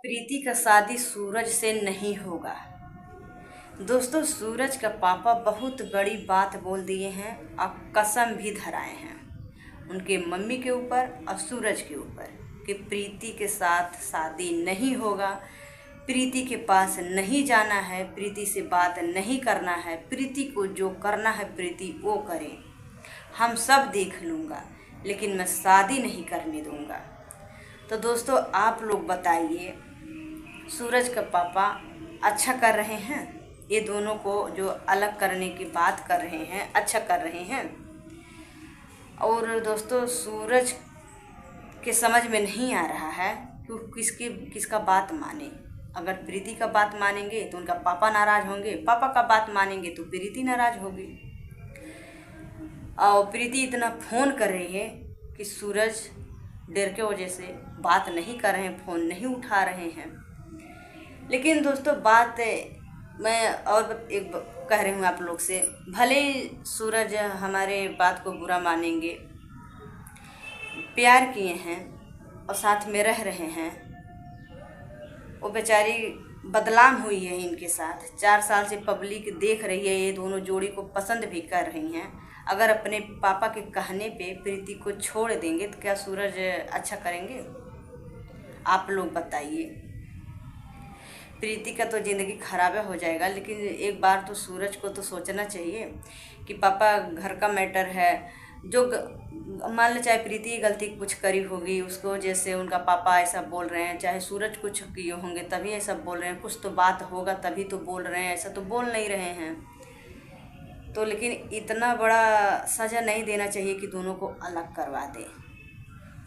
प्रीति का शादी सूरज से नहीं होगा। दोस्तों, सूरज का पापा बहुत बड़ी बात बोल दिए हैं और कसम भी धराए हैं उनके मम्मी के ऊपर और सूरज के ऊपर कि प्रीति के साथ शादी नहीं होगा, प्रीति के पास नहीं जाना है, प्रीति से बात नहीं करना है, प्रीति को जो करना है प्रीति वो करे, हम सब देख लूँगा लेकिन मैं शादी नहीं करने दूँगा। तो दोस्तों, आप लोग बताइए, सूरज का पापा अच्छा कर रहे हैं? ये दोनों को जो अलग करने की बात कर रहे हैं, अच्छा कर रहे हैं? और दोस्तों, सूरज के समझ में नहीं आ रहा है कि किसका बात माने। अगर प्रीति का बात मानेंगे तो उनका पापा नाराज़ होंगे, पापा का बात मानेंगे तो प्रीति नाराज़ होगी। और प्रीति इतना फ़ोन कर रही है कि सूरज डर के वजह से बात नहीं कर रहे हैं, फ़ोन नहीं उठा रहे हैं। लेकिन दोस्तों, बात मैं और एक कह रही हूँ आप लोग से, भले ही सूरज हमारे बात को बुरा मानेंगे, प्यार किए हैं और साथ में रह रहे हैं, वो बेचारी बदनाम हुई है इनके साथ। 4 साल से पब्लिक देख रही है, ये दोनों जोड़ी को पसंद भी कर रही हैं। अगर अपने पापा के कहने पे प्रीति को छोड़ देंगे तो क्या सूरज अच्छा करेंगे? आप लोग बताइए। प्रीति का तो ज़िंदगी खराब हो जाएगा, लेकिन एक बार तो सूरज को तो सोचना चाहिए कि पापा घर का मैटर है। जो मान लो चाहे प्रीति की गलती कुछ करी होगी, उसको जैसे उनका पापा ऐसा बोल रहे हैं, चाहे सूरज कुछ किए होंगे तभी ऐसा बोल रहे हैं, कुछ तो बात होगा तभी तो बोल रहे हैं, ऐसा तो बोल नहीं रहे हैं। तो लेकिन इतना बड़ा सज़ा नहीं देना चाहिए कि दोनों को अलग करवा दे।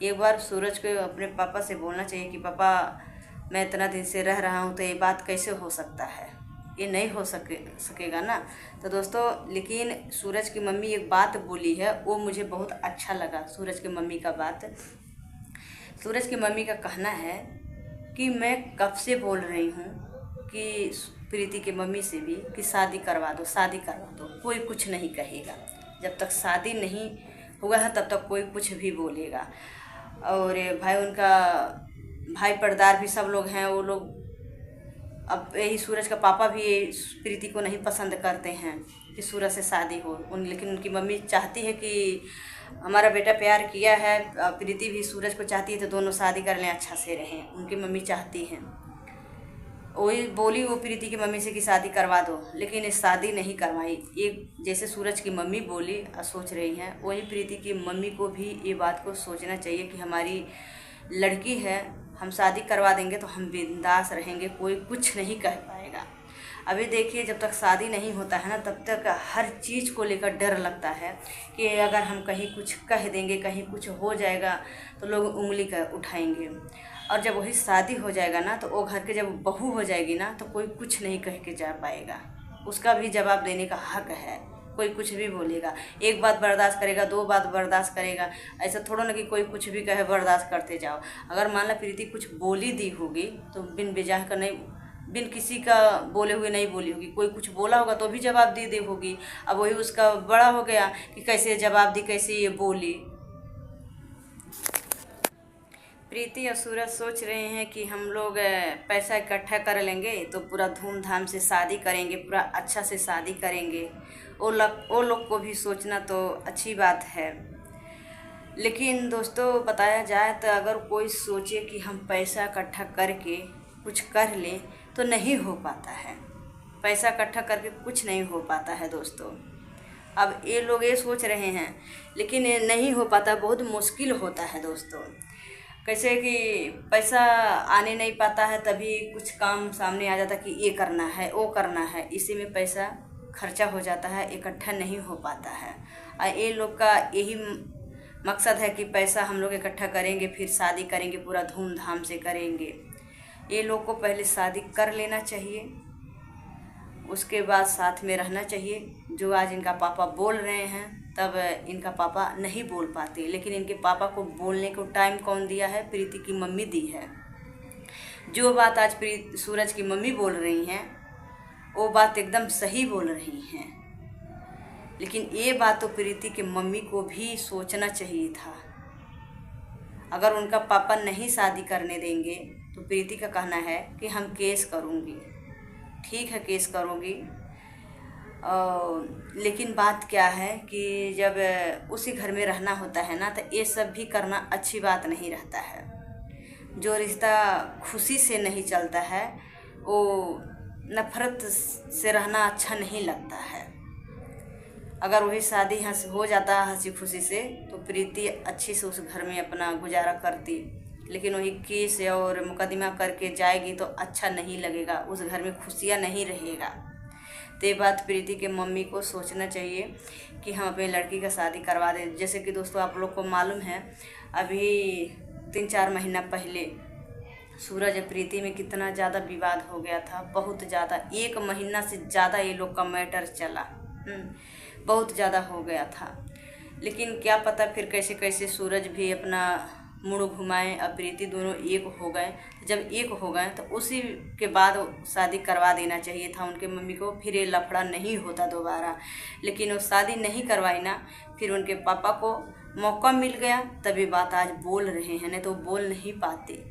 एक बार सूरज को अपने पापा से बोलना चाहिए कि पापा, मैं इतना दिन से रह रहा हूँ तो ये बात कैसे हो सकता है? ये नहीं हो सकेगा ना। तो दोस्तों, लेकिन सूरज की मम्मी एक बात बोली है, वो मुझे बहुत अच्छा लगा। सूरज की मम्मी का बात, सूरज की मम्मी का कहना है कि मैं कब से बोल रही हूँ कि प्रीति की मम्मी से भी कि शादी करवा दो, शादी करवा दो, कोई कुछ नहीं कहेगा। जब तक शादी नहीं हुआ है तब तक कोई कुछ भी बोलेगा। और भाई, उनका भाई पर्दार भी सब लोग हैं, वो लोग, अब यही सूरज का पापा भी प्रीति को नहीं पसंद करते हैं कि सूरज से शादी हो। लेकिन उनकी मम्मी चाहती है कि हमारा बेटा प्यार किया है, प्रीति भी सूरज को चाहती है, तो दोनों शादी कर लें, अच्छा से रहें, उनकी मम्मी चाहती हैं। वही बोली वो प्रीति की मम्मी से कि शादी करवा दो, लेकिन शादी नहीं करवाई। एक जैसे सूरज की मम्मी बोली और सोच रही हैं, वही प्रीति की मम्मी को भी ये बात को सोचना चाहिए कि हमारी लड़की है, हम शादी करवा देंगे तो हम बिंदास रहेंगे, कोई कुछ नहीं कह पाएगा। अभी देखिए, जब तक शादी नहीं होता है ना, तब तक हर चीज़ को लेकर डर लगता है कि अगर हम कहीं कुछ कह देंगे, कहीं कुछ हो जाएगा तो लोग उंगली का उठाएंगे। और जब वही शादी हो जाएगा ना, तो वो घर के जब बहू हो जाएगी ना, तो कोई कुछ नहीं कह के जा पाएगा। उसका भी जवाब देने का हक है। कोई कुछ भी बोलेगा, एक बात बर्दाश्त करेगा, 2 बात बर्दाश्त करेगा। ऐसा थोड़ा ना कि कोई कुछ भी कहे बर्दाश्त करते जाओ। अगर मान लो प्रीति कुछ बोली दी होगी तो बिन बेजाह का नहीं, बिन किसी का बोले हुए नहीं बोली होगी। कोई कुछ बोला होगा तो भी जवाब दे होगी। अब वही उसका बड़ा हो गया कि कैसे जवाब दी, कैसे ये बोली। प्रीति और सूरज सोच रहे हैं कि हम लोग पैसा इकट्ठा कर लेंगे तो पूरा धूमधाम से शादी करेंगे, पूरा अच्छा से शादी करेंगे। वो लोग को भी सोचना तो अच्छी बात है। लेकिन दोस्तों, बताया जाए तो अगर कोई सोचे कि हम पैसा इकट्ठा करके कुछ कर लें तो नहीं हो पाता है। पैसा इकट्ठा करके कुछ नहीं हो पाता है दोस्तों। अब ये लोग ये सोच रहे हैं, लेकिन ये नहीं हो पाता, बहुत मुश्किल होता है दोस्तों। कैसे कि पैसा आने नहीं पाता है, तभी कुछ काम सामने आ जाता कि ये करना है, वो करना है, इसी में पैसा खर्चा हो जाता है, इकट्ठा नहीं हो पाता है। और ये लोग का यही मकसद है कि पैसा हम लोग इकट्ठा करेंगे, फिर शादी करेंगे, पूरा धूमधाम से करेंगे। ये लोग को पहले शादी कर लेना चाहिए, उसके बाद साथ में रहना चाहिए। जो आज इनका पापा बोल रहे हैं, तब इनका पापा नहीं बोल पाते, लेकिन इनके पापा को बोलने को टाइम कौन दिया है? प्रीति की मम्मी दी है। जो बात आज सूरज की मम्मी बोल रही हैं, वो बात एकदम सही बोल रही हैं। लेकिन ये बात तो प्रीति के मम्मी को भी सोचना चाहिए था। अगर उनका पापा नहीं शादी करने देंगे तो प्रीति का कहना है कि हम केस करूँगी। ठीक है, केस करूँगी, लेकिन बात क्या है कि जब उसी घर में रहना होता है ना, तो ये सब भी करना अच्छी बात नहीं रहता है। जो रिश्ता खुशी से नहीं चलता है वो नफ़रत से रहना अच्छा नहीं लगता है। अगर वही शादी हो जाता हंसी खुशी से तो प्रीति अच्छी से उस घर में अपना गुजारा करती, लेकिन वही केस और मुकदमा करके जाएगी तो अच्छा नहीं लगेगा, उस घर में खुशियाँ नहीं रहेगा। तो ये बात प्रीति के मम्मी को सोचना चाहिए कि हम अपनी लड़की का शादी करवा दें। जैसे कि दोस्तों आप लोग को मालूम है, अभी 3-4 महीना पहले सूरज और प्रीति में कितना ज़्यादा विवाद हो गया था, बहुत ज़्यादा, 1 महीना से ज़्यादा ये लोग का मैटर चला, बहुत ज़्यादा हो गया था। लेकिन क्या पता फिर कैसे कैसे सूरज भी अपना मुड़ घुमाए, अब प्रीति दोनों एक हो गए। जब एक हो गए तो उसी के बाद शादी करवा देना चाहिए था उनके मम्मी को, फिर ये लफड़ा नहीं होता दोबारा। लेकिन वो शादी नहीं करवाई ना, फिर उनके पापा को मौका मिल गया, तभी बात आज बोल रहे हैं, नहीं तो बोल नहीं पाते।